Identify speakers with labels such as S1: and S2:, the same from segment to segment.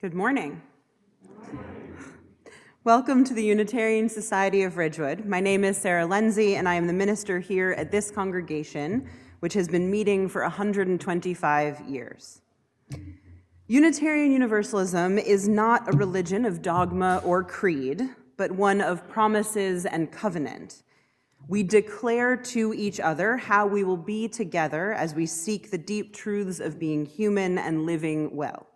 S1: Good morning. Welcome to the Unitarian Society of Ridgewood. My name is Sarah Lindsay, and I am the minister here at this congregation, which has been meeting for 125 years. Unitarian Universalism is not a religion of dogma or creed, but one of promises and covenant. We declare to each other how we will be together as we seek the deep truths of being human and living well.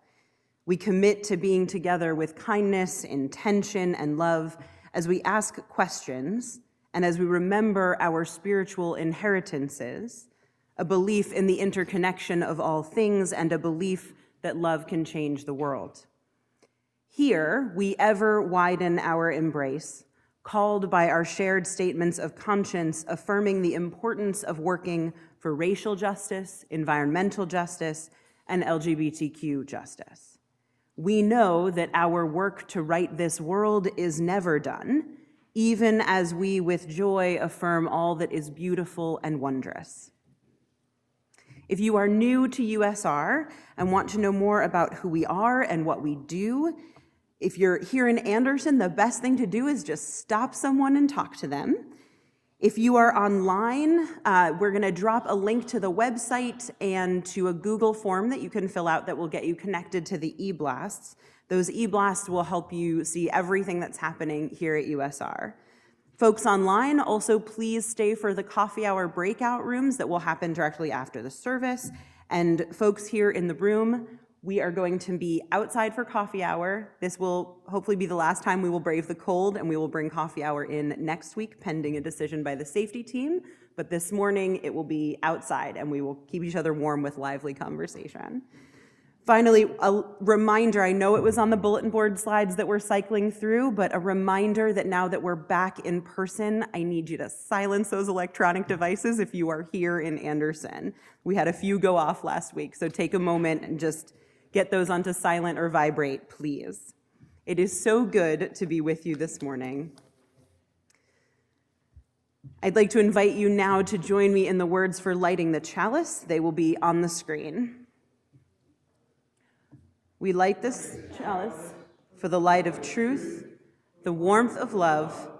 S1: We commit to being together with kindness, intention, and love as we ask questions and as we remember our spiritual inheritances, a belief in the interconnection of all things and a belief that love can change the world. Here, we ever widen our embrace, called by our shared statements of conscience affirming the importance of working for racial justice, environmental justice, and LGBTQ justice. We know that our work to right this world is never done, even as we with joy affirm all that is beautiful and wondrous. If you are new to USR and want to know more about who we are and what we do, if you're here in Anderson, the best thing to do is just stop someone and talk to them. If you are online, we're going to drop a link to the website and to a Google form that you can fill out that will get you connected to the e-blasts. Those e-blasts will help you see everything that's happening here at USR. Folks online, also please stay for the coffee hour breakout rooms that will happen directly after the service. And folks here in the room, we are going to be outside for coffee hour. This will hopefully be the last time we will brave the cold, and we will bring coffee hour in next week pending a decision by the safety team. But this morning it will be outside, and we will keep each other warm with lively conversation. Finally, a reminder, I know it was on the bulletin board slides that we're cycling through, but a reminder that now that we're back in person, I need you to silence those electronic devices if you are here in Anderson. We had a few go off last week, so take a moment and just get those onto silent or vibrate, please. It is so good to be with you this morning. I'd like to invite you now to join me in the words for lighting the chalice. They will be on the screen. We light this chalice for the light of truth, the warmth of love,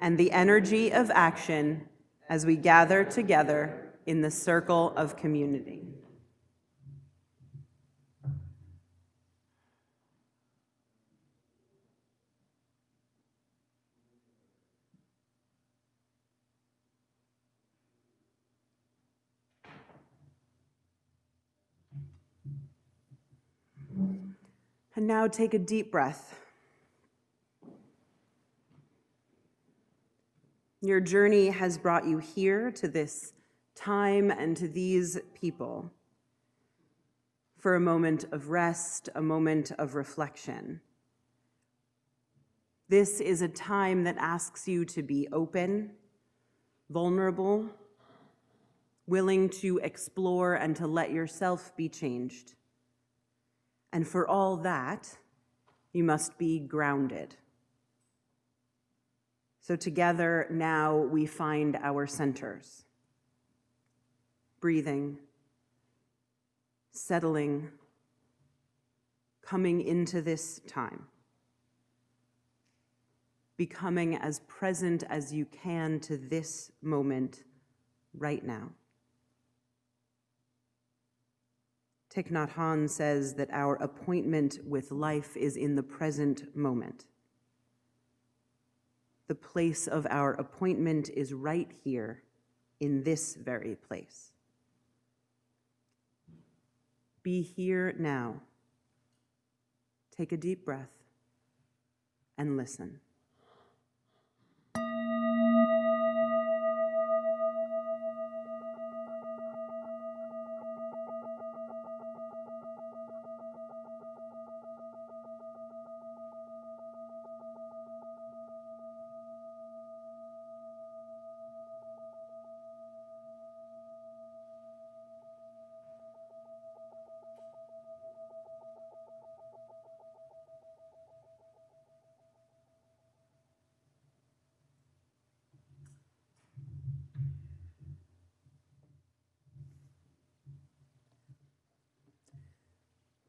S1: and the energy of action as we gather together in the circle of community. And now take a deep breath. Your journey has brought you here to this time and to these people for a moment of rest, a moment of reflection. This is a time that asks you to be open, vulnerable, willing to explore and to let yourself be changed. And for all that, you must be grounded. So together now we find our centers. Breathing, settling, coming into this time. Becoming as present as you can to this moment right now. Thich Nhat Hanh says that our appointment with life is in the present moment. The place of our appointment is right here in this very place. Be here now. Take a deep breath and listen.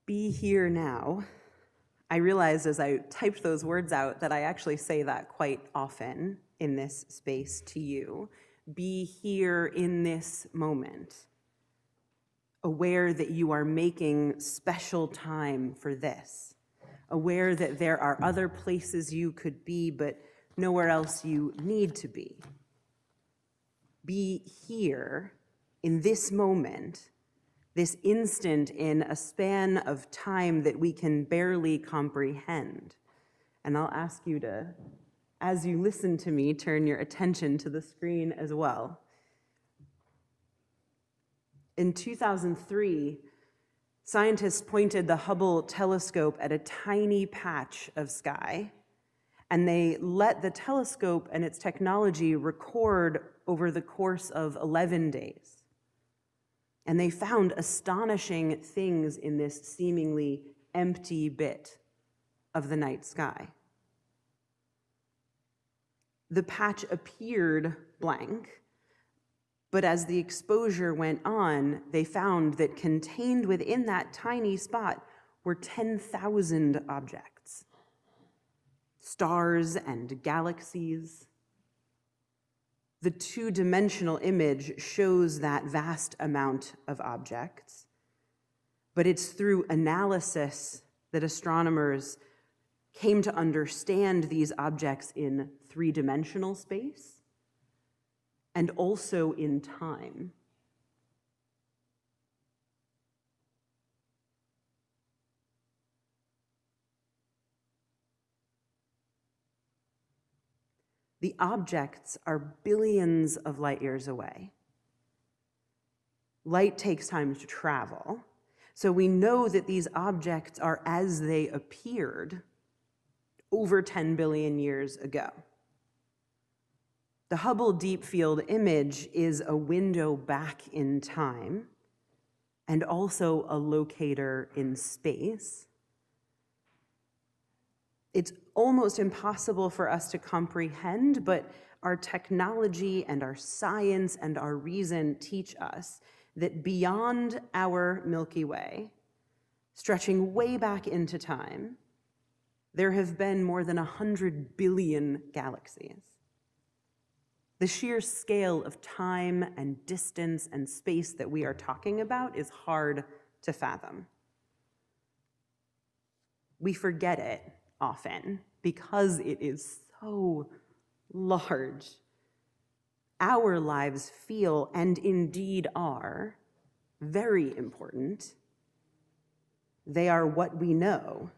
S1: Be here now. I realized as I typed those words out that I actually say that quite often in this space to you. Be here in this moment, aware that you are making special time for this, aware that there are other places you could be, but nowhere else you need to be. Be here in this moment, this instant in a span of time that we can barely comprehend. And I'll ask you to, as you listen to me, turn your attention to the screen as well. In 2003, scientists pointed the Hubble telescope at a tiny patch of sky, and they let the telescope and its technology record over the course of 11 days. And they found astonishing things in this seemingly empty bit of the night sky. The patch appeared blank, but as the exposure went on, they found that contained within that tiny spot were 10,000 objects, stars and galaxies. The two-dimensional image shows that vast amount of objects, but it's through analysis that astronomers came to understand these objects in three-dimensional space and also in time. The objects are billions of light years away. Light takes time to travel, so we know that these objects are as they appeared over 10 billion years ago. The Hubble Deep Field image is a window back in time and also a locator in space. It's almost impossible for us to comprehend, but our technology and our science and our reason teach us that beyond our Milky Way, stretching way back into time, there have been more than 100 billion galaxies. The sheer scale of time and distance and space that we are talking about is hard to fathom. We forget it often because it is so large. Our lives feel, and indeed are, very important. They are what we know.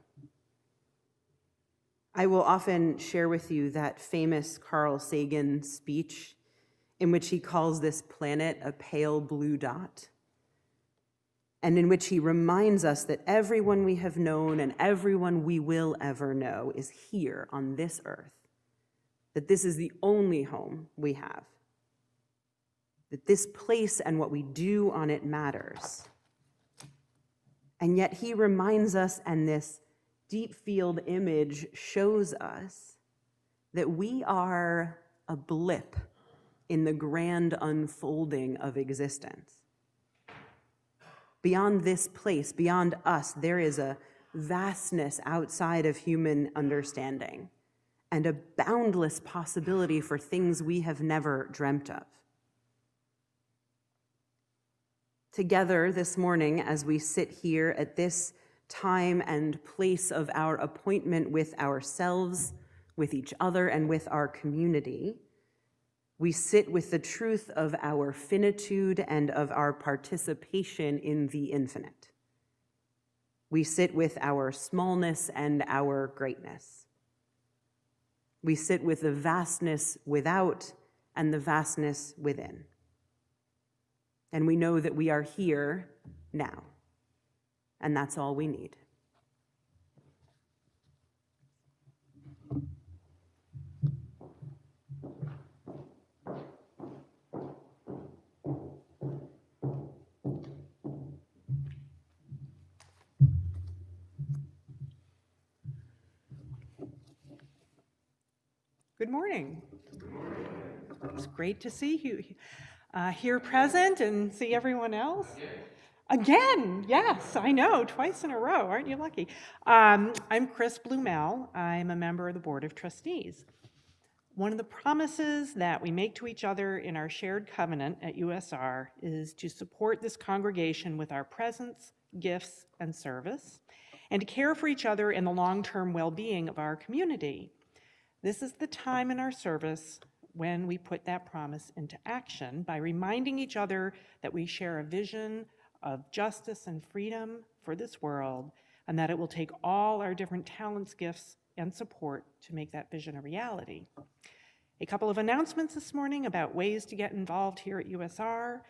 S1: I will often share with you that famous Carl Sagan speech in which he calls this planet a pale blue dot, and in which he reminds us that everyone we have known and everyone we will ever know is here on this earth, that this is the only home we have, that this place and what we do on it matters. And yet he reminds us, and this deep field image shows us, that we are a blip in the grand unfolding of existence. Beyond this place, beyond us, there is a vastness outside of human understanding and a boundless possibility for things we have never dreamt of. Together this morning, as we sit here at this time and place of our appointment with ourselves, with each other, and with our community, we sit with the truth of our finitude and of our participation in the infinite. We sit with our smallness and our greatness. We sit with the vastness without and the vastness within. And we know that we are here now. And that's all we need.
S2: Good morning. It's great to see you here present and see everyone else. Again, yes, I know, twice in a row. Aren't you lucky? I'm Chris Blumel. I'm a member of the Board of Trustees. One of the promises that we make to each other in our shared covenant at USR is to support this congregation with our presence, gifts, and service, and to care for each other in the long-term well-being of our community. This is the time in our service when we put that promise into action by reminding each other that we share a vision of justice and freedom for this world, and that it will take all our different talents, gifts, and support to make that vision a reality. A couple of announcements this morning about ways to get involved here at USR.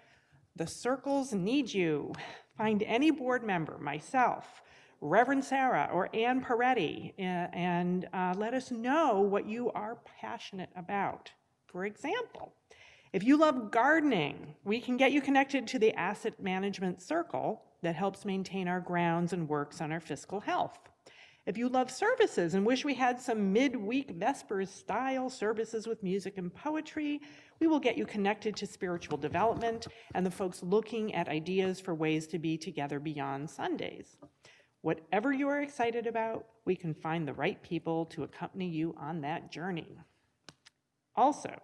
S2: The circles need you. Find any board member, myself, Reverend Sarah, or Ann Peretti, and let us know what you are passionate about. For example, if you love gardening, we can get you connected to the Asset Management Circle that helps maintain our grounds and works on our fiscal health. If you love services and wish we had some midweek Vespers-style services with music and poetry, we will get you connected to spiritual development and the folks looking at ideas for ways to be together beyond Sundays. Whatever you are excited about, we can find the right people to accompany you on that journey. Also,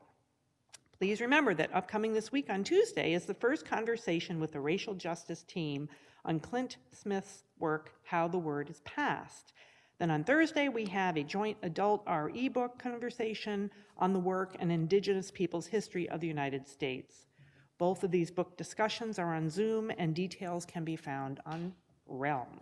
S2: please remember that upcoming this week on Tuesday is the first conversation with the racial justice team on Clint Smith's work, How the Word is Passed. Then on Thursday, we have a joint adult RE book conversation on the work and Indigenous people's history of the United States. Both of these book discussions are on Zoom, and details can be found on Realm.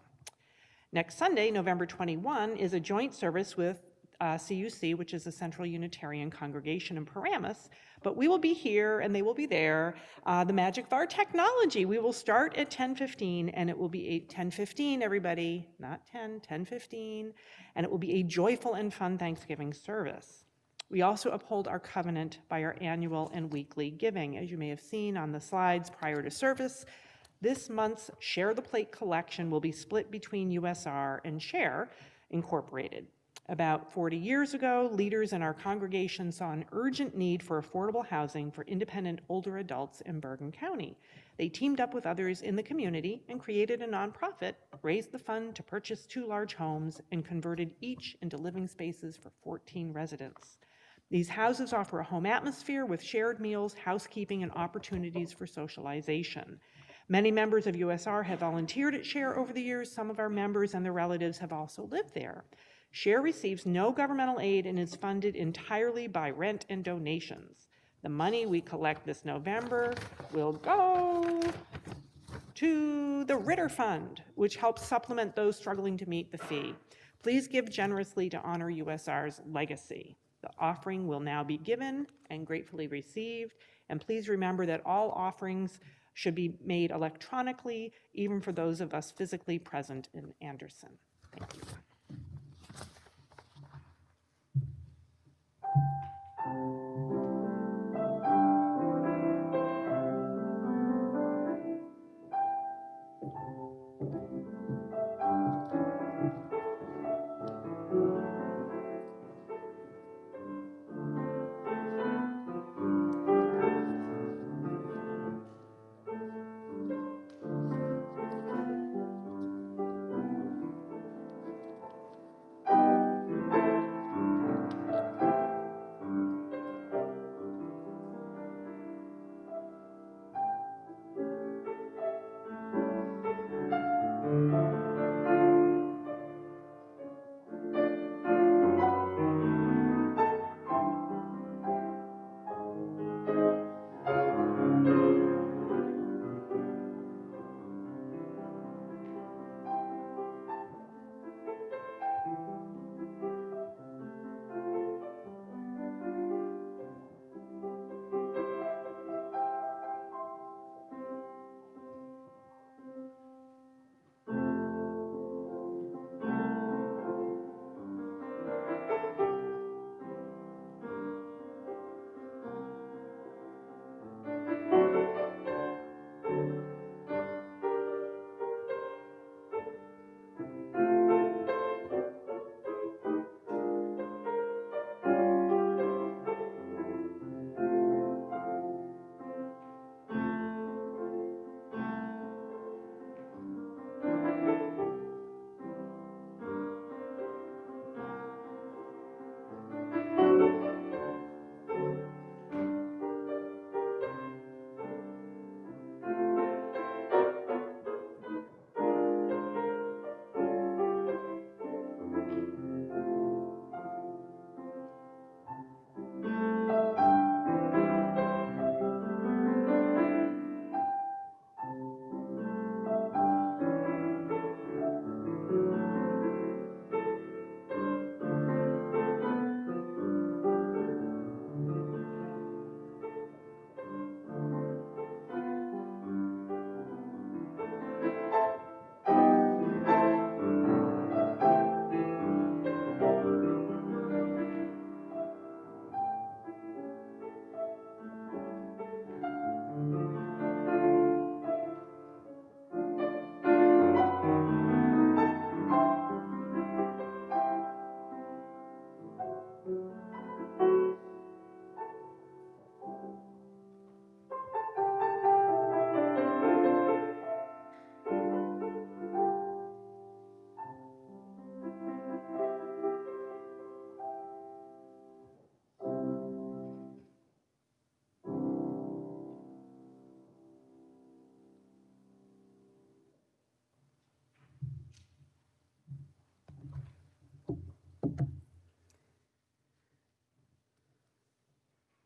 S2: Next Sunday, November 21, is a joint service with CUC, which is the Central Unitarian Congregation in Paramus, but we will be here and they will be there. The magic of our technology. We will start at 10:15 and it will be 10:15, everybody, not 10, 10:15, and it will be a joyful and fun Thanksgiving service. We also uphold our covenant by our annual and weekly giving. As you may have seen on the slides prior to service, this month's Share the Plate collection will be split between USR and Share Incorporated. About 40 years ago, leaders in our congregation saw an urgent need for affordable housing for independent older adults in Bergen County. They teamed up with others in the community and created a nonprofit, raised the fund to purchase 2 large homes, and converted each into living spaces for 14 residents. These houses offer a home atmosphere with shared meals, housekeeping, and opportunities for socialization. Many members of USR have volunteered at Share over the years. Some of our members and their relatives have also lived there. Share receives no governmental aid and is funded entirely by rent and donations. The money we collect this November will go to the Ritter Fund, which helps supplement those struggling to meet the fee. Please give generously to honor USR's legacy. The offering will now be given and gratefully received, and please remember that all offerings should be made electronically, even for those of us physically present in Anderson. Thank you.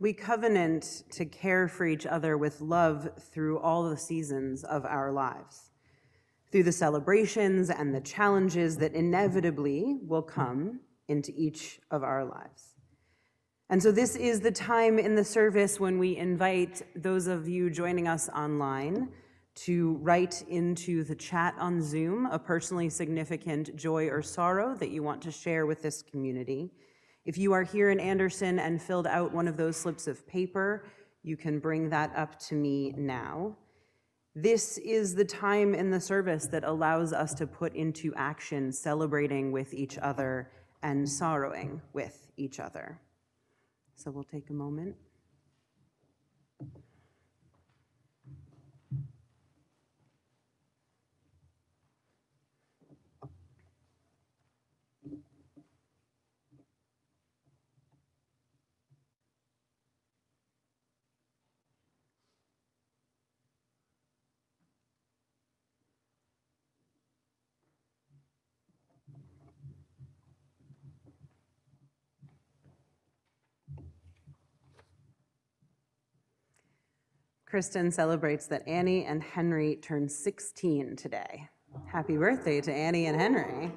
S1: We covenant to care for each other with love through all the seasons of our lives, through the celebrations and the challenges that inevitably will come into each of our lives. And so this is the time in the service when we invite those of you joining us online to write into the chat on Zoom a personally significant joy or sorrow that you want to share with this community. If you are here in Anderson and filled out one of those slips of paper, you can bring that up to me now. This is the time in the service that allows us to put into action celebrating with each other and sorrowing with each other. So we'll take a moment. Kristen celebrates that Annie and Henry turned 16 today. Happy birthday to Annie and Henry.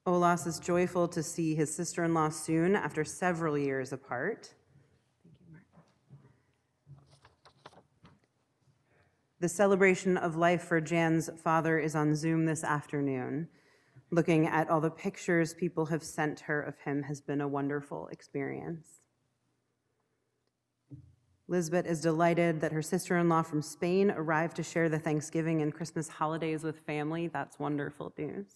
S1: Olas is joyful to see his sister-in-law soon after several years apart. The celebration of life for Jan's father is on Zoom this afternoon. Looking at all the pictures people have sent her of him has been a wonderful experience. Lisbeth is delighted that her sister-in-law from Spain arrived to share the Thanksgiving and Christmas holidays with family. That's wonderful news.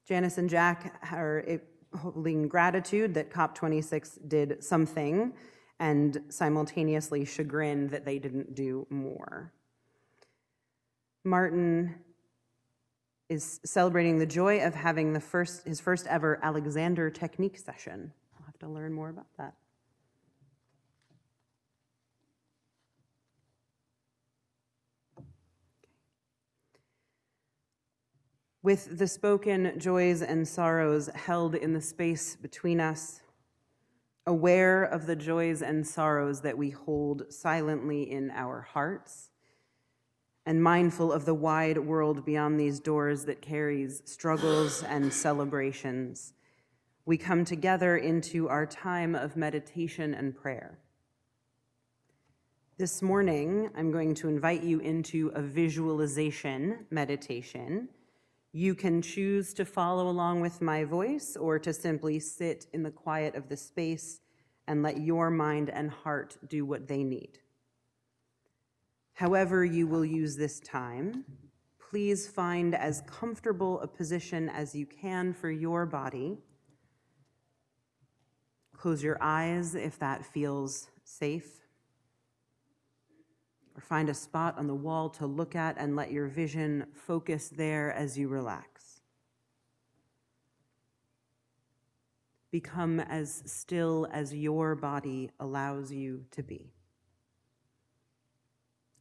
S1: Janice and Jack are holding gratitude that COP26 did something and simultaneously chagrined that they didn't do more. Martin is celebrating the joy of having his first ever Alexander technique session. I'll have to learn more about that. With the spoken joys and sorrows held in the space between us, aware of the joys and sorrows that we hold silently in our hearts, and mindful of the wide world beyond these doors that carries struggles and celebrations, we come together into our time of meditation and prayer. This morning, I'm going to invite you into a visualization meditation. You can choose to follow along with my voice or to simply sit in the quiet of the space and let your mind and heart do what they need. However you will use this time, please find as comfortable a position as you can for your body. Close your eyes if that feels safe. Or find a spot on the wall to look at and let your vision focus there as you relax. Become as still as your body allows you to be.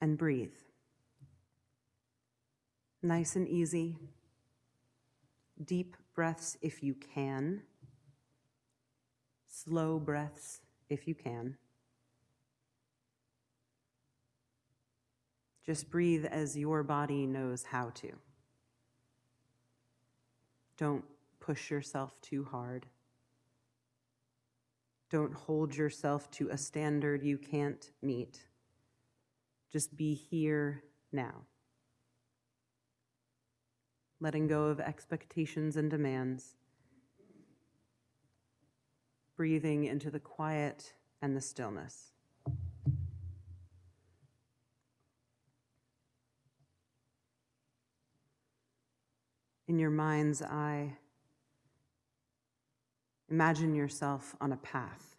S1: And breathe. Nice and easy. Deep breaths if you can. Slow breaths if you can. Just breathe as your body knows how to. Don't push yourself too hard. Don't hold yourself to a standard you can't meet. Just be here now. Letting go of expectations and demands. Breathing into the quiet and the stillness. In your mind's eye, imagine yourself on a path,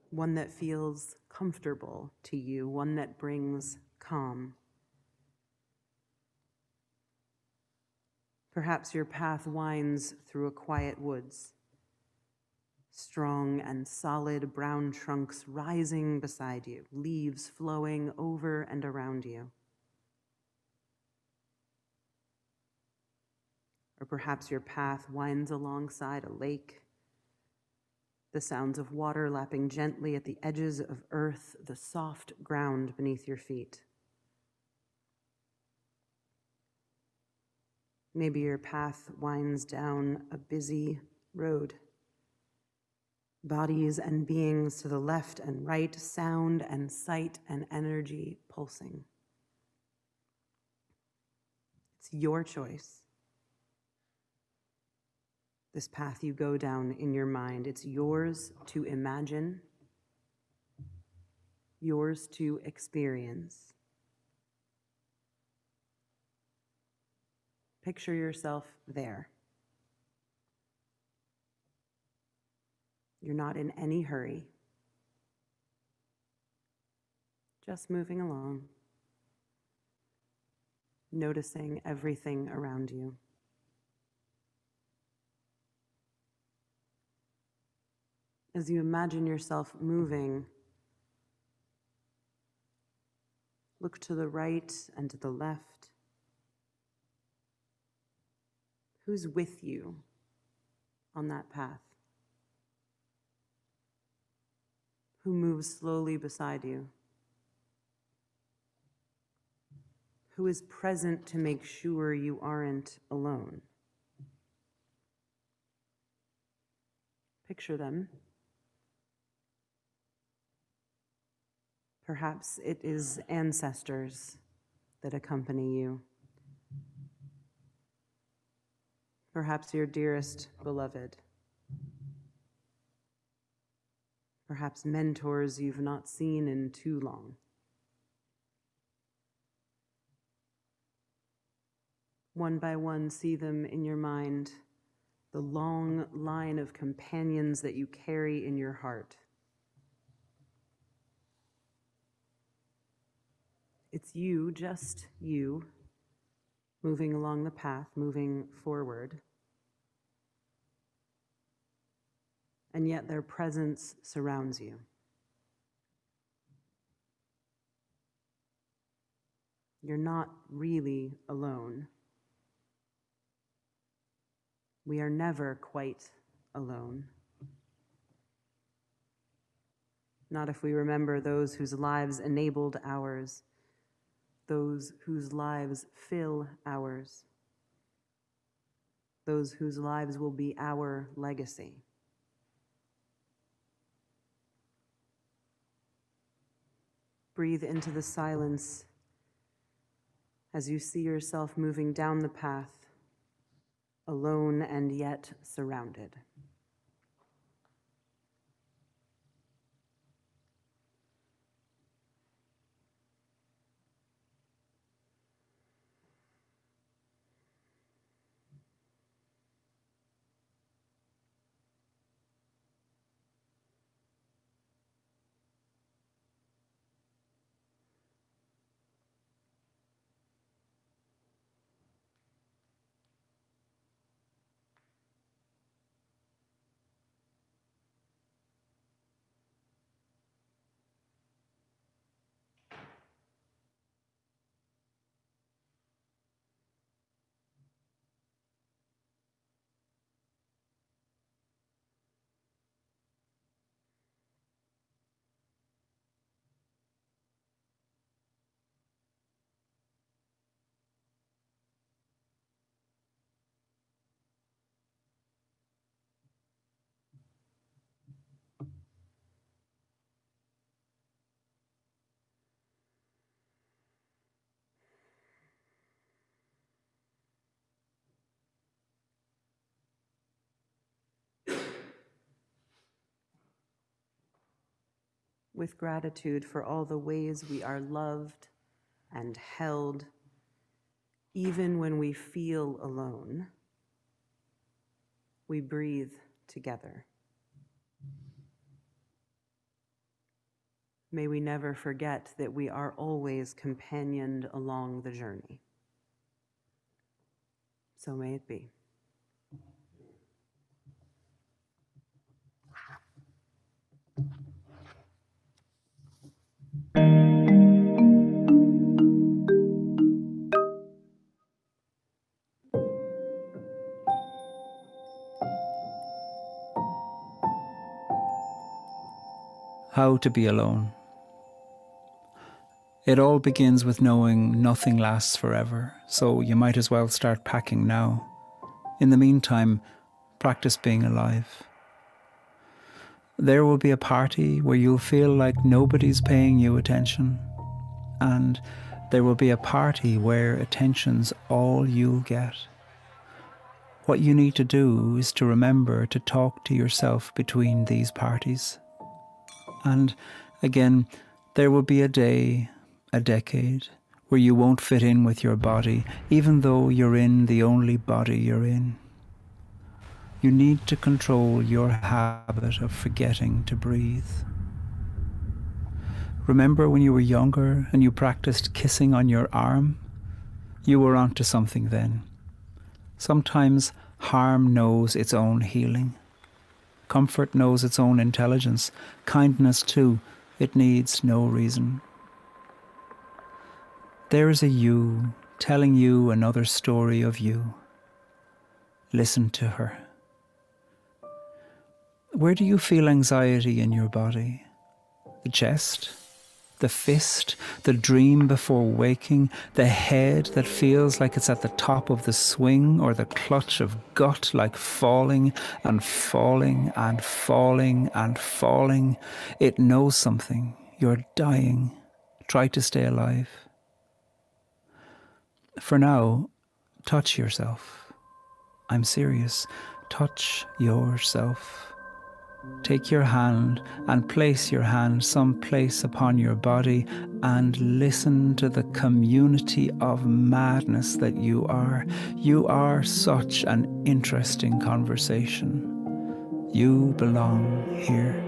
S1: one that feels comfortable to you, one that brings calm. Perhaps your path winds through a quiet woods, strong and solid brown trunks rising beside you, leaves flowing over and around you. Or perhaps your path winds alongside a lake, the sounds of water lapping gently at the edges of earth, the soft ground beneath your feet. Maybe your path winds down a busy road. Bodies and beings to the left and right, sound and sight and energy pulsing. It's your choice. This path you go down in your mind, it's yours to imagine, yours to experience. Picture yourself there. You're not in any hurry, just moving along, noticing everything around you. As you imagine yourself moving, look to the right and to the left. Who's with you on that path? Who moves slowly beside you? Who is present to make sure you aren't alone? Picture them. Perhaps it is ancestors that accompany you. Perhaps your dearest beloved. Perhaps mentors you've not seen in too long. One by one, see them in your mind, the long line of companions that you carry in your heart. It's you, just you, moving along the path, moving forward. And yet their presence surrounds you. You're not really alone. We are never quite alone. Not if we remember those whose lives enabled ours, those whose lives fill ours, those whose lives will be our legacy. Breathe into the silence as you see yourself moving down the path, alone and yet surrounded. With gratitude for all the ways we are loved and held, even when we feel alone, we breathe together. May we never forget that we are always companioned along the journey. So may it be.
S3: how to be alone. It all begins with knowing nothing lasts forever, so you might as well start packing now. In the meantime, practice being alive. There will be a party where you'll feel like nobody's paying you attention, and there will be a party where attention's all you'll get. What you need to do is to remember to talk to yourself between these parties. And again, there will be a day, a decade, where you won't fit in with your body, even though you're in the only body you're in. You need to control your habit of forgetting to breathe. Remember when you were younger and you practiced kissing on your arm? You were onto something then. Sometimes harm knows its own healing. Comfort knows its own intelligence. Kindness too. It needs no reason. There is a you telling you another story of you. Listen to her. Where do you feel anxiety in your body? The chest? The fist, the dream before waking, the head that feels like it's at the top of the swing, or the clutch of gut like falling and falling and falling and falling. It knows something. You're dying. Try to stay alive. For now, touch yourself. I'm serious. Touch yourself. Take your hand and place your hand someplace upon your body and listen to the community of madness that you are. You are such an interesting conversation. You belong here.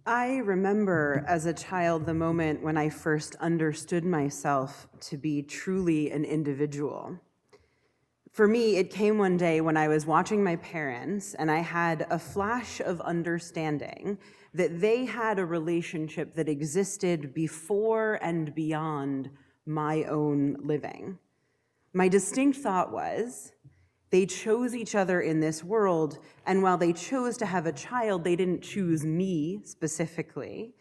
S1: I remember as a child the moment when I first understood myself to be truly an individual. For me, it came one day when I was watching my parents and I had a flash of understanding that they had a relationship that existed before and beyond my own living. My distinct thought was, they chose each other in this world, and while they chose to have a child, they didn't choose me specifically.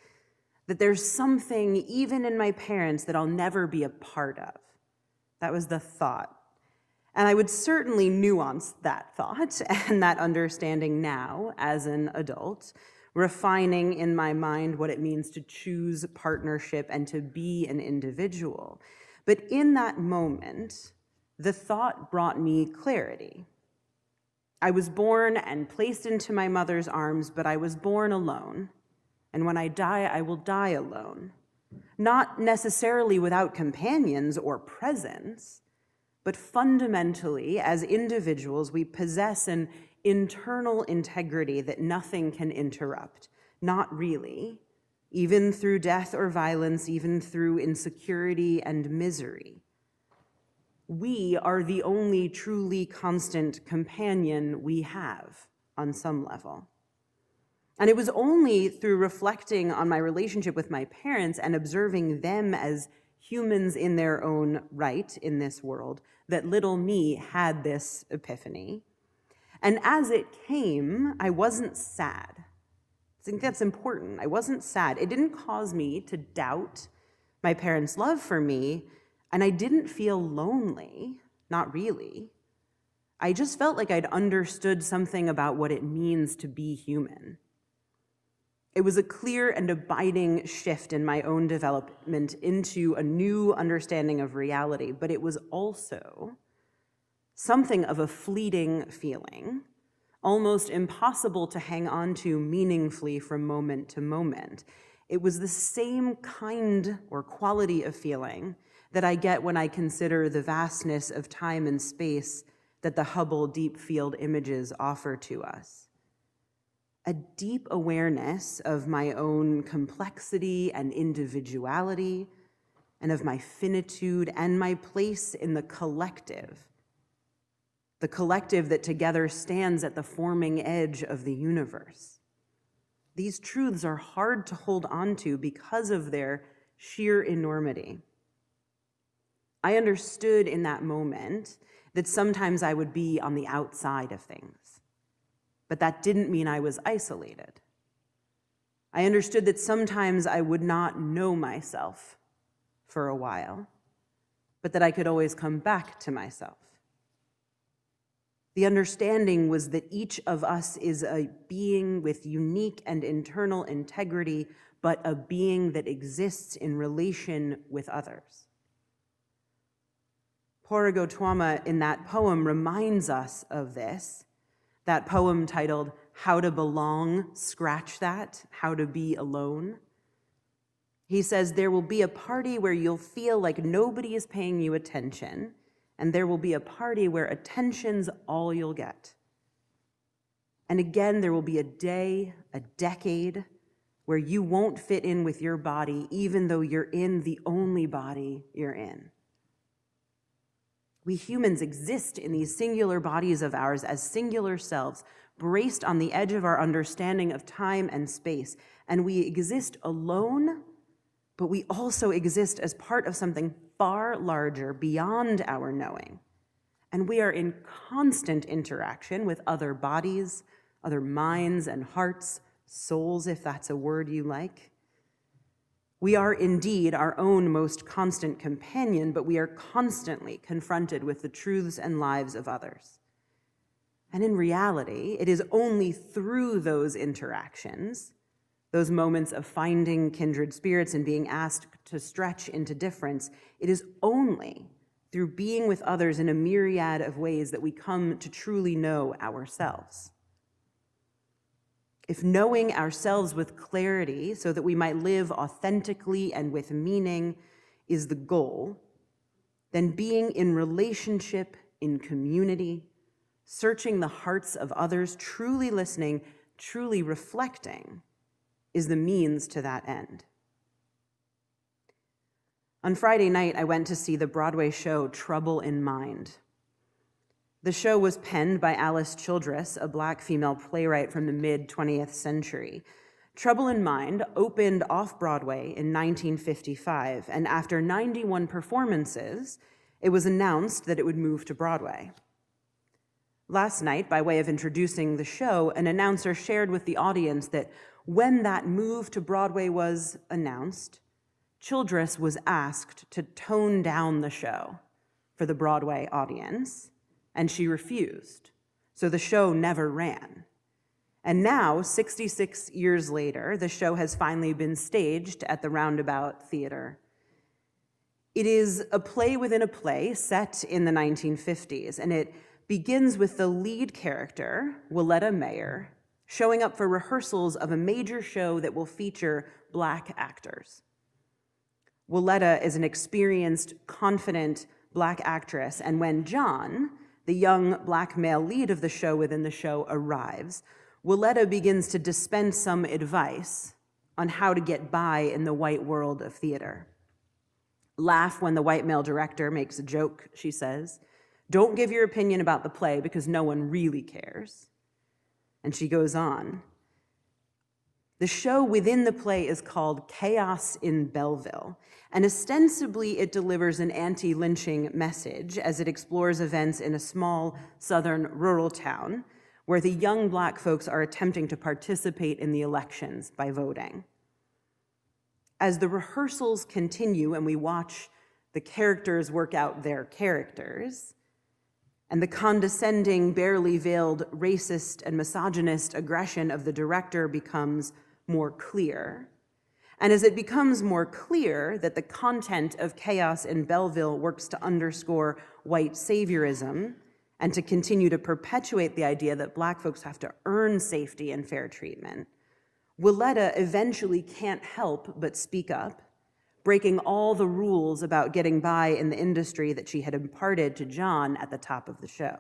S1: That there's something, even in my parents, that I'll never be a part of. That was the thought. And I would certainly nuance that thought and that understanding now as an adult, refining in my mind what it means to choose partnership and to be an individual. But in that moment, the thought brought me clarity. I was born and placed into my mother's arms, but I was born alone. And when I die, I will die alone. Not necessarily without companions or presence, but fundamentally, as individuals, we possess an internal integrity that nothing can interrupt. Not really, even through death or violence, even through insecurity and misery. We are the only truly constant companion we have on some level. And it was only through reflecting on my relationship with my parents and observing them as humans in their own right in this world that little me had this epiphany. And as it came, I wasn't sad. I think that's important. I wasn't sad. It didn't cause me to doubt my parents' love for me, and I didn't feel lonely, not really. I just felt like I'd understood something about what it means to be human. It was a clear and abiding shift in my own development into a new understanding of reality, but it was also something of a fleeting feeling, almost impossible to hang on to meaningfully from moment to moment. It was the same kind or quality of feeling that I get when I consider the vastness of time and space that the Hubble Deep Field images offer to us. A deep awareness of my own complexity and individuality, and of my finitude and my place in the collective that together stands at the forming edge of the universe. These truths are hard to hold on to because of their sheer enormity. I understood in that moment that sometimes I would be on the outside of things, but that didn't mean I was isolated. I understood that sometimes I would not know myself for a while, but that I could always come back to myself. The understanding was that each of us is a being with unique and internal integrity, but a being that exists in relation with others. Porrigo Tuama in that poem reminds us of this. That poem titled, How to Belong, Scratch That, How to Be Alone. He says, there will be a party where you'll feel like nobody is paying you attention, and there will be a party where attention's all you'll get. And again, there will be a day, a decade, where you won't fit in with your body, even though you're in the only body you're in. We humans exist in these singular bodies of ours as singular selves, braced on the edge of our understanding of time and space. And we exist alone, but we also exist as part of something far larger beyond our knowing. And we are in constant interaction with other bodies, other minds and hearts, souls, if that's a word you like. We are indeed our own most constant companion, but we are constantly confronted with the truths and lives of others. And in reality, it is only through those interactions, those moments of finding kindred spirits and being asked to stretch into difference, it is only through being with others in a myriad of ways that we come to truly know ourselves. If knowing ourselves with clarity so that we might live authentically and with meaning is the goal, then being in relationship, in community, searching the hearts of others, truly listening, truly reflecting, is the means to that end. On Friday night, I went to see the Broadway show Trouble in Mind. The show was penned by Alice Childress, a Black female playwright from the mid-20th century. Trouble in Mind opened off-Broadway in 1955, and after 91 performances, it was announced that it would move to Broadway. Last night, by way of introducing the show, an announcer shared with the audience that when that move to Broadway was announced, Childress was asked to tone down the show for the Broadway audience, and she refused, so the show never ran. And now, 66 years later, the show has finally been staged at the Roundabout Theater. It is a play within a play set in the 1950s, and it begins with the lead character, Willetta Mayer, showing up for rehearsals of a major show that will feature Black actors. Willetta is an experienced, confident Black actress, and when John, the young Black male lead of the show within the show, arrives, Willetta begins to dispense some advice on how to get by in the white world of theater. Laugh when the white male director makes a joke, she says. Don't give your opinion about the play because no one really cares. And she goes on. The show within the play is called Chaos in Belleville, and ostensibly it delivers an anti-lynching message as it explores events in a small southern rural town where the young Black folks are attempting to participate in the elections by voting. As the rehearsals continue and we watch the characters work out their characters, and the condescending, barely veiled racist and misogynist aggression of the director becomes more clear. And as it becomes more clear that the content of Chaos in Belleville works to underscore white saviorism and to continue to perpetuate the idea that Black folks have to earn safety and fair treatment, Willetta eventually can't help but speak up, breaking all the rules about getting by in the industry that she had imparted to John at the top of the show.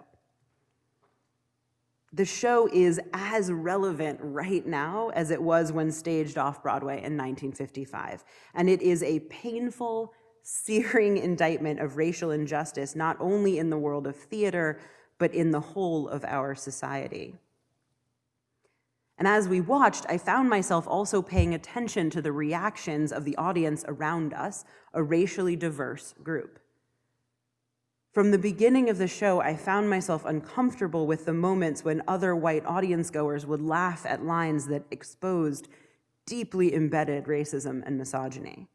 S1: The show is as relevant right now as it was when staged off-Broadway in 1955, and it is a painful, searing indictment of racial injustice, not only in the world of theater, but in the whole of our society. And as we watched, I found myself also paying attention to the reactions of the audience around us, a racially diverse group. From the beginning of the show, I found myself uncomfortable with the moments when other white audience goers would laugh at lines that exposed deeply embedded racism and misogyny.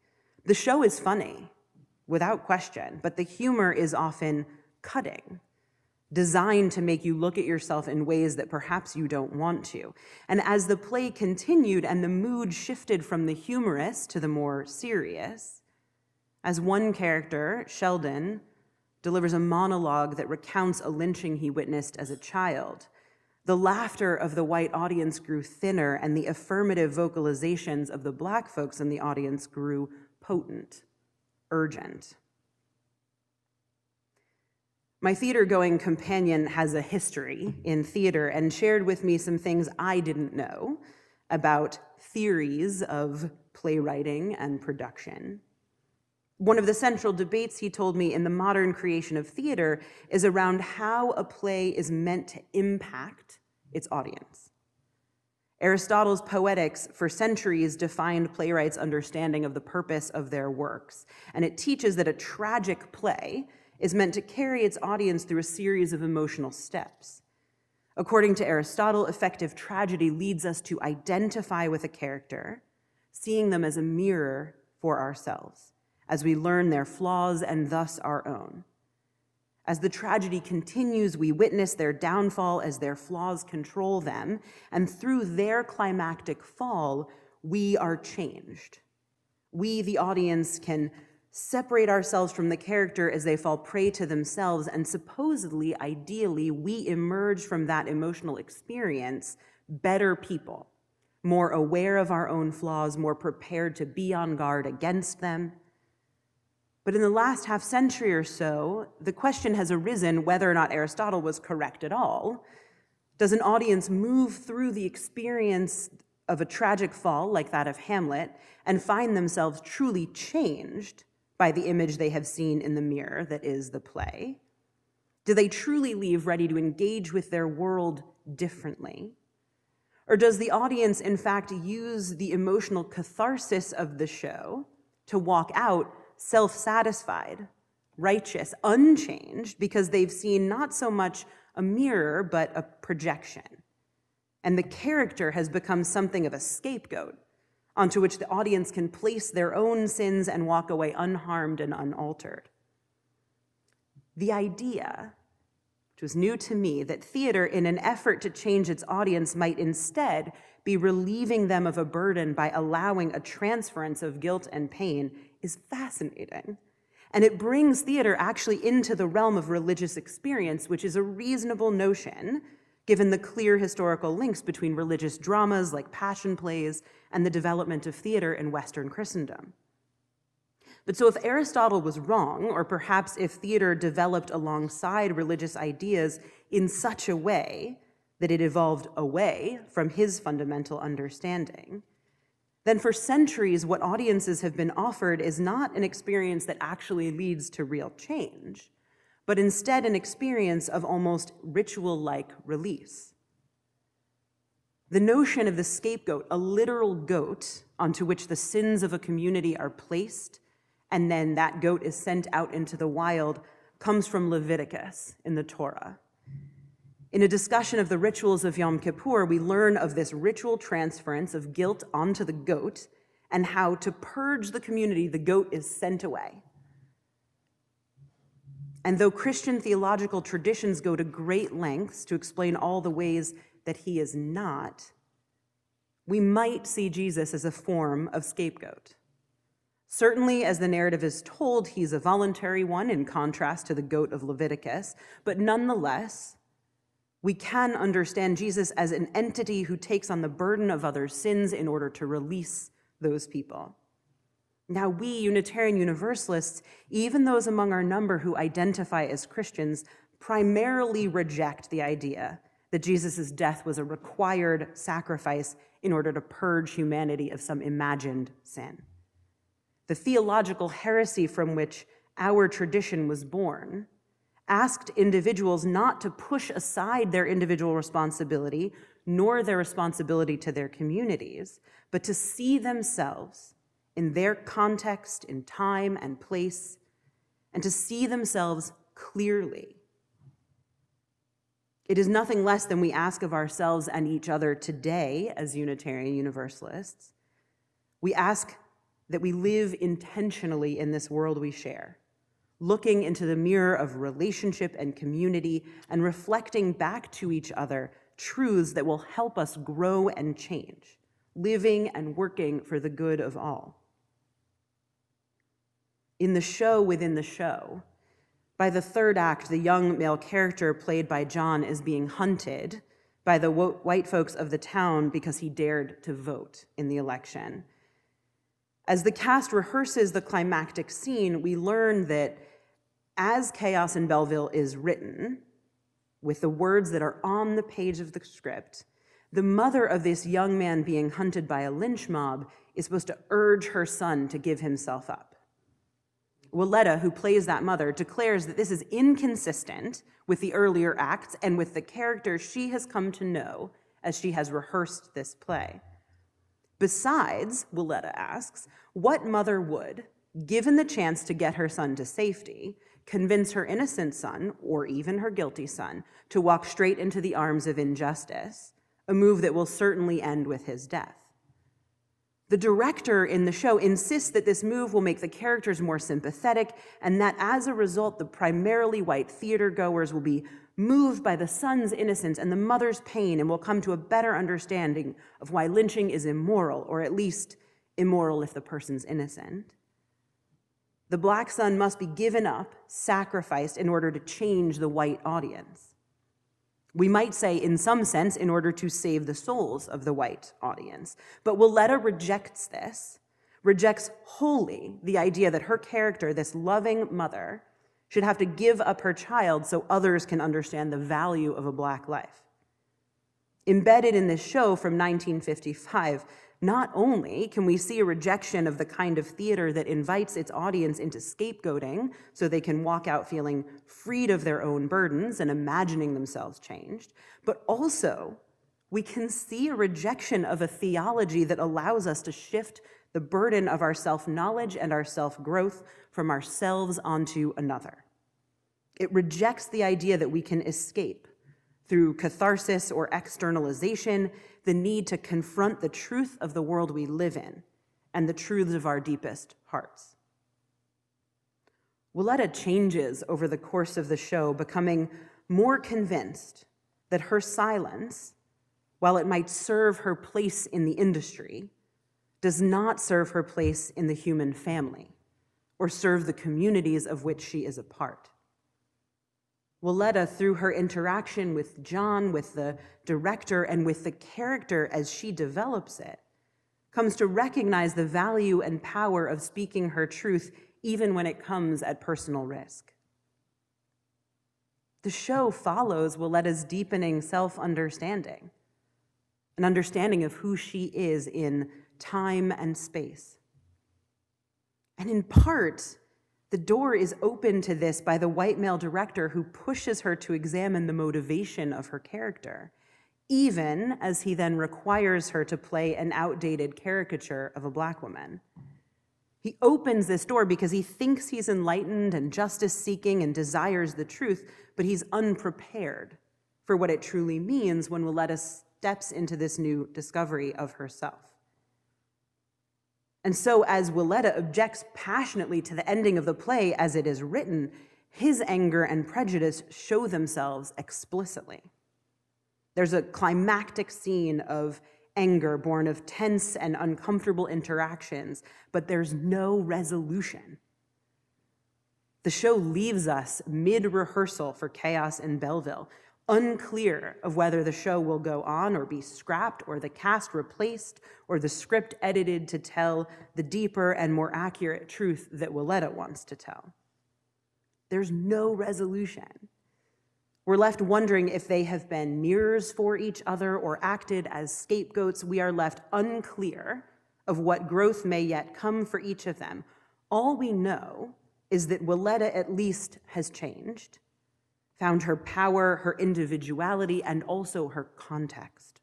S1: The show is funny, without question, but the humor is often cutting, designed to make you look at yourself in ways that perhaps you don't want to. And as the play continued and the mood shifted from the humorous to the more serious, as one character, Sheldon, delivers a monologue that recounts a lynching he witnessed as a child, the laughter of the white audience grew thinner and the affirmative vocalizations of the Black folks in the audience grew potent, urgent. My theater-going companion has a history in theater and shared with me some things I didn't know about theories of playwriting and production. One of the central debates, he told me, in the modern creation of theater is around how a play is meant to impact its audience. Aristotle's Poetics for centuries defined playwrights' understanding of the purpose of their works, and it teaches that a tragic play is meant to carry its audience through a series of emotional steps. According to Aristotle, effective tragedy leads us to identify with a character, seeing them as a mirror for ourselves, as we learn their flaws and thus our own. As the tragedy continues, we witness their downfall as their flaws control them, and through their climactic fall, we are changed. We, the audience, can separate ourselves from the character as they fall prey to themselves, and supposedly, ideally, we emerge from that emotional experience better people, more aware of our own flaws, more prepared to be on guard against them. But in the last half century or so, the question has arisen whether or not Aristotle was correct at all. Does an audience move through the experience of a tragic fall like that of Hamlet and find themselves truly changed by the image they have seen in the mirror that is the play? Do they truly leave ready to engage with their world differently? Or does the audience, in fact, use the emotional catharsis of the show to walk out self-satisfied, righteous, unchanged, because they've seen not so much a mirror, but a projection? And the character has become something of a scapegoat onto which the audience can place their own sins and walk away unharmed and unaltered. The idea, which was new to me, that theater, in an effort to change its audience, might instead be relieving them of a burden by allowing a transference of guilt and pain, is fascinating. And it brings theater actually into the realm of religious experience, which is a reasonable notion, given the clear historical links between religious dramas like passion plays and the development of theater in Western Christendom. But so if Aristotle was wrong, or perhaps if theater developed alongside religious ideas in such a way that it evolved away from his fundamental understanding, then for centuries what audiences have been offered is not an experience that actually leads to real change, but instead an experience of almost ritual-like release. The notion of the scapegoat, a literal goat onto which the sins of a community are placed, and then that goat is sent out into the wild, comes from Leviticus in the Torah. In a discussion of the rituals of Yom Kippur, we learn of this ritual transference of guilt onto the goat and how to purge the community, the goat is sent away. And though Christian theological traditions go to great lengths to explain all the ways that he is not, we might see Jesus as a form of scapegoat. Certainly, as the narrative is told, he's a voluntary one in contrast to the goat of Leviticus, but nonetheless, we can understand Jesus as an entity who takes on the burden of others' sins in order to release those people. Now, we Unitarian Universalists, even those among our number who identify as Christians, primarily reject the idea that Jesus' death was a required sacrifice in order to purge humanity of some imagined sin. The theological heresy from which our tradition was born asked individuals not to push aside their individual responsibility, nor their responsibility to their communities, but to see themselves in their context, in time and place, and to see themselves clearly. It is nothing less than we ask of ourselves and each other today as Unitarian Universalists. We ask that we live intentionally in this world we share, looking into the mirror of relationship and community and reflecting back to each other truths that will help us grow and change, living and working for the good of all. In the show within the show, by the third act, the young male character played by John is being hunted by the white folks of the town because he dared to vote in the election. As the cast rehearses the climactic scene, we learn that as Chaos in Belleville is written, with the words that are on the page of the script, the mother of this young man being hunted by a lynch mob is supposed to urge her son to give himself up. Willetta, who plays that mother, declares that this is inconsistent with the earlier acts and with the character she has come to know as she has rehearsed this play. Besides, Willetta asks, what mother would, given the chance to get her son to safety, convince her innocent son, or even her guilty son, to walk straight into the arms of injustice, a move that will certainly end with his death? The director in the show insists that this move will make the characters more sympathetic and that as a result, the primarily white theater goers will be moved by the son's innocence and the mother's pain and will come to a better understanding of why lynching is immoral, or at least immoral if the person's innocent. The black son must be given up, sacrificed, in order to change the white audience. We might say, in some sense, in order to save the souls of the white audience. But Willetta rejects this, rejects wholly the idea that her character, this loving mother, should have to give up her child so others can understand the value of a Black life. Embedded in this show from 1955, not only can we see a rejection of the kind of theater that invites its audience into scapegoating so they can walk out feeling freed of their own burdens and imagining themselves changed, but also we can see a rejection of a theology that allows us to shift the burden of our self-knowledge and our self-growth from ourselves onto another. It rejects the idea that we can escape through catharsis or externalization the need to confront the truth of the world we live in and the truths of our deepest hearts. Willetta changes over the course of the show, becoming more convinced that her silence, while it might serve her place in the industry, does not serve her place in the human family or serve the communities of which she is a part. Willetta, through her interaction with John, with the director, and with the character as she develops it, comes to recognize the value and power of speaking her truth even when it comes at personal risk. The show follows Willetta's deepening self-understanding, an understanding of who she is in time and space. And in part, the door is opened to this by the white male director who pushes her to examine the motivation of her character, even as he then requires her to play an outdated caricature of a Black woman. He opens this door because he thinks he's enlightened and justice-seeking and desires the truth, but he's unprepared for what it truly means when Willetta steps into this new discovery of herself. And so as Willetta objects passionately to the ending of the play as it is written, his anger and prejudice show themselves explicitly. There's a climactic scene of anger born of tense and uncomfortable interactions, but there's no resolution. The show leaves us mid-rehearsal for Chaos in Belleville, unclear of whether the show will go on or be scrapped or the cast replaced or the script edited to tell the deeper and more accurate truth that Willetta wants to tell. There's no resolution. We're left wondering if they have been mirrors for each other or acted as scapegoats. We are left unclear of what growth may yet come for each of them. All we know is that Willetta at least has changed, found her power, her individuality, and also her context.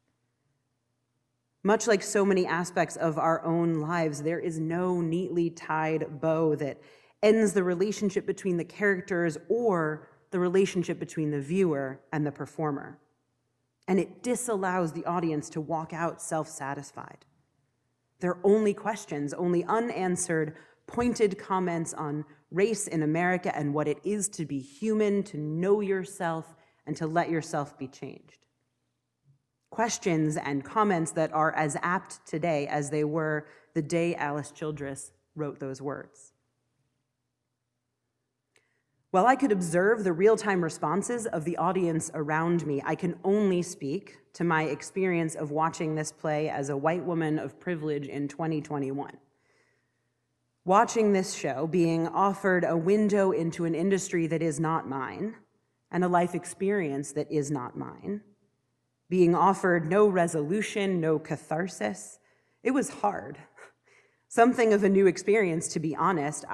S1: Much like so many aspects of our own lives, there is no neatly tied bow that ends the relationship between the characters or the relationship between the viewer and the performer. And it disallows the audience to walk out self-satisfied. There are only questions, only unanswered, pointed comments on race in America and what it is to be human, to know yourself, and to let yourself be changed. Questions and comments that are as apt today as they were the day Alice Childress wrote those words. While I could observe the real-time responses of the audience around me, I can only speak to my experience of watching this play as a white woman of privilege in 2021. Watching this show, being offered a window into an industry that is not mine, and a life experience that is not mine, being offered no resolution, no catharsis, it was hard. Something of a new experience, to be honest.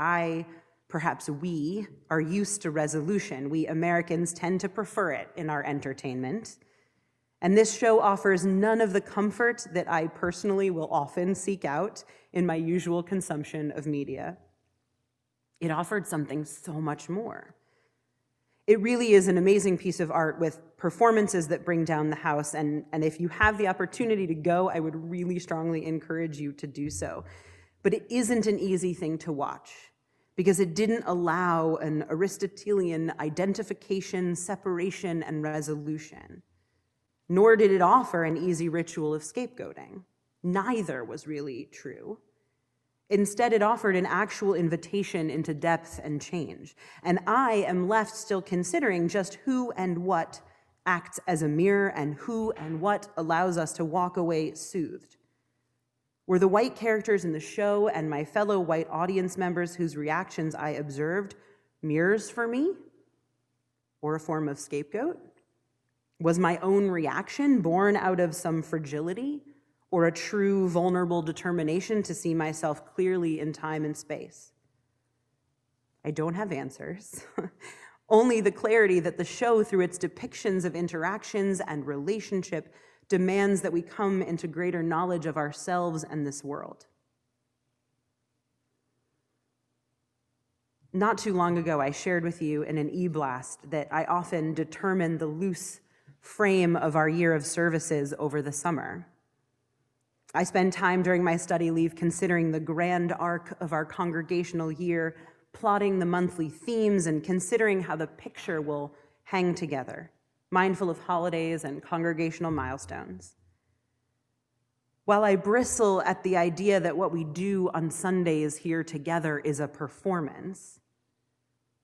S1: Perhaps we are used to resolution. We Americans tend to prefer it in our entertainment. And this show offers none of the comfort that I personally will often seek out in my usual consumption of media. It offered something so much more. It really is an amazing piece of art with performances that bring down the house, and if you have the opportunity to go, I would really strongly encourage you to do so. But it isn't an easy thing to watch, because it didn't allow an Aristotelian identification, separation, and resolution. Nor did it offer an easy ritual of scapegoating. Neither was really true. Instead, it offered an actual invitation into depth and change. And I am left still considering just who and what acts as a mirror and who and what allows us to walk away soothed. Were the white characters in the show and my fellow white audience members whose reactions I observed mirrors for me, or a form of scapegoat? Was my own reaction born out of some fragility or a true vulnerable determination to see myself clearly in time and space? I don't have answers, only the clarity that the show, through its depictions of interactions and relationship, demands that we come into greater knowledge of ourselves and this world. Not too long ago, I shared with you in an e-blast that I often determine the loose frame of our year of services over the summer. I spend time during my study leave considering the grand arc of our congregational year, plotting the monthly themes and considering how the picture will hang together, mindful of holidays and congregational milestones. While I bristle at the idea that what we do on Sundays here together is a performance,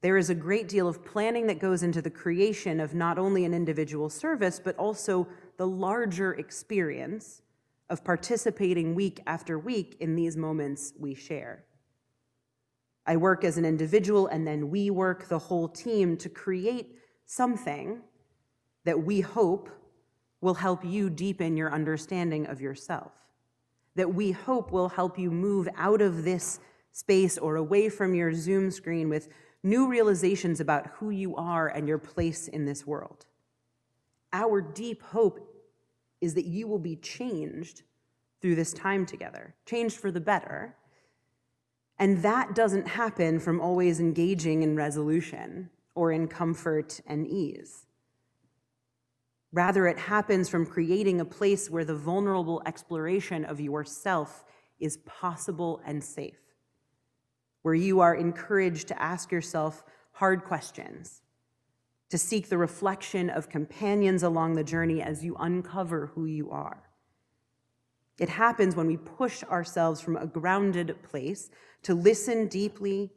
S1: there is a great deal of planning that goes into the creation of not only an individual service, but also the larger experience of participating week after week in these moments we share. I work as an individual, and then we work, the whole team, to create something that we hope will help you deepen your understanding of yourself, that we hope will help you move out of this space or away from your Zoom screen with new realizations about who you are and your place in this world. Our deep hope is that you will be changed through this time together, changed for the better. And that doesn't happen from always engaging in resolution or in comfort and ease. Rather, it happens from creating a place where the vulnerable exploration of yourself is possible and safe, where you are encouraged to ask yourself hard questions, to seek the reflection of companions along the journey as you uncover who you are. It happens when we push ourselves from a grounded place to listen deeply,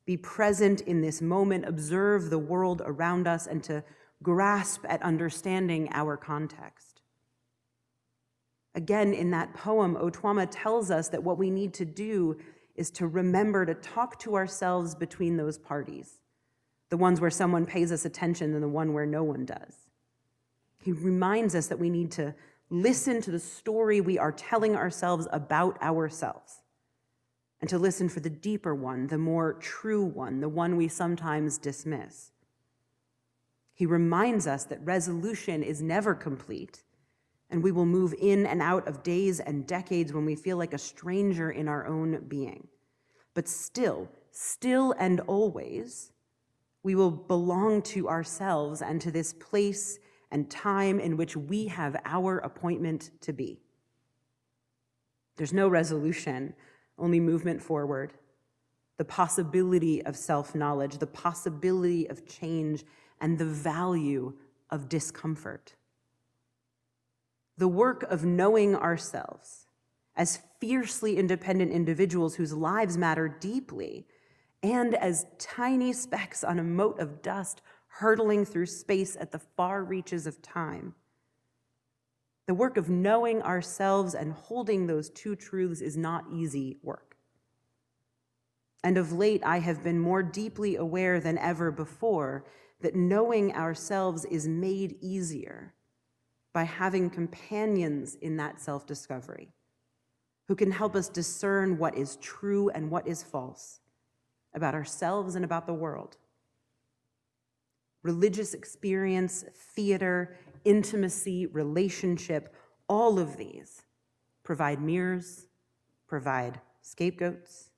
S1: be present in this moment, observe the world around us, and to grasp at understanding our context. Again, in that poem, Otwama tells us that what we need to do is to remember to talk to ourselves between those parties, the ones where someone pays us attention and the one where no one does. He reminds us that we need to listen to the story we are telling ourselves about ourselves, and to listen for the deeper one, the more true one, the one we sometimes dismiss. He reminds us that resolution is never complete, and we will move in and out of days and decades when we feel like a stranger in our own being. But still and always, we will belong to ourselves and to this place and time in which we have our appointment to be. There's no resolution, only movement forward, the possibility of self-knowledge, the possibility of change, and the value of discomfort. The work of knowing ourselves as fiercely independent individuals whose lives matter deeply, and as tiny specks on a mote of dust hurtling through space at the far reaches of time. The work of knowing ourselves and holding those two truths is not easy work. And of late, I have been more deeply aware than ever before that knowing ourselves is made easier by having companions in that self-discovery who can help us discern what is true and what is false about ourselves and about the world. Religious experience, theater, intimacy, relationship, all of these provide mirrors, provide scapegoats.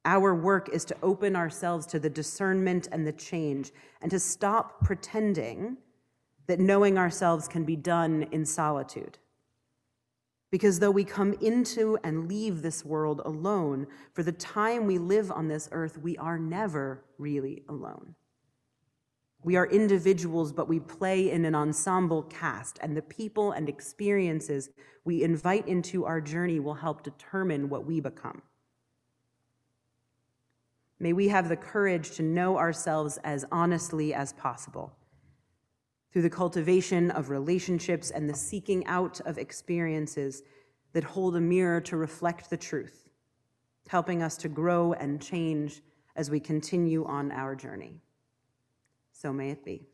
S1: Our work is to open ourselves to the discernment and the change, and to stop pretending that knowing ourselves can be done in solitude. Because though we come into and leave this world alone, for the time we live on this earth, we are never really alone. We are individuals, but we play in an ensemble cast, and the people and experiences we invite into our journey will help determine what we become. May we have the courage to know ourselves as honestly as possible through the cultivation of relationships and the seeking out of experiences that hold a mirror to reflect the truth, helping us to grow and change as we continue on our journey. So may it be.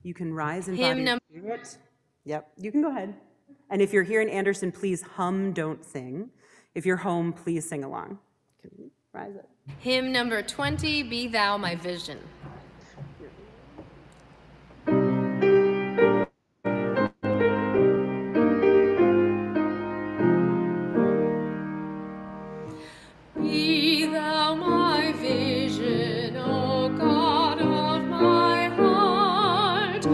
S1: You can rise and
S4: Hymn
S1: body
S4: number.
S1: spirit. Yep, you can go ahead. And if you're here in Anderson, please hum, don't sing. If you're home, please sing along. Can you rise it?
S4: Hymn number 20, Be Thou My Vision. Be thou my vision, O God of my heart,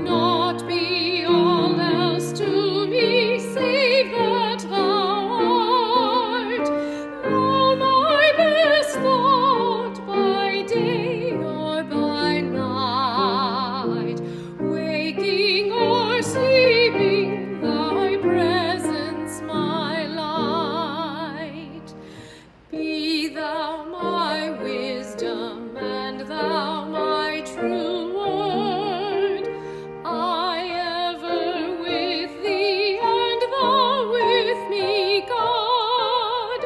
S4: not be all else to me, save that thou art. Thou my best thought by day or by night, waking or sleeping, thy presence my light. Be thou my wisdom, and thou my true word. I ever with thee, and thou with me, God.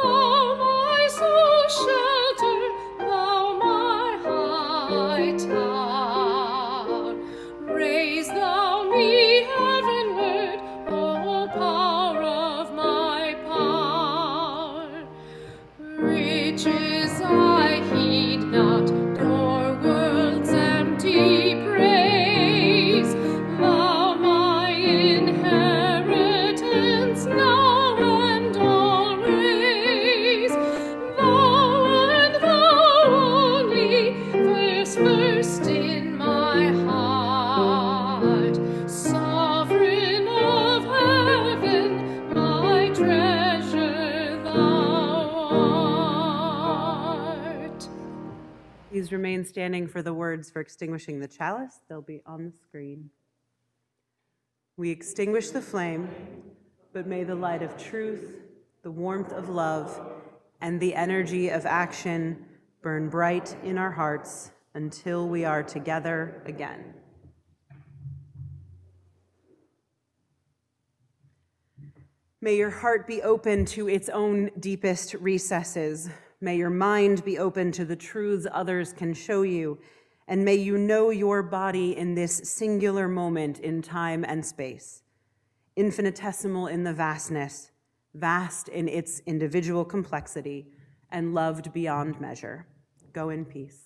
S4: Thou my soul shelter, thou my high tower. Raise thou me heavenward, O power of my power. Riches I heed not, nor world's empty praise. Thou my inheritance now and always. Thou and thou only, first in my heart. Sovereign of heaven, my treasure thou art.
S1: Please remain standing for the words for extinguishing the chalice. They'll be on the screen. We extinguish the flame, but may the light of truth, the warmth of love, and the energy of action burn bright in our hearts until we are together again. May your heart be open to its own deepest recesses. May your mind be open to the truths others can show you, and may you know your body in this singular moment in time and space, infinitesimal in the vastness, vast in its individual complexity, and loved beyond measure. Go in peace.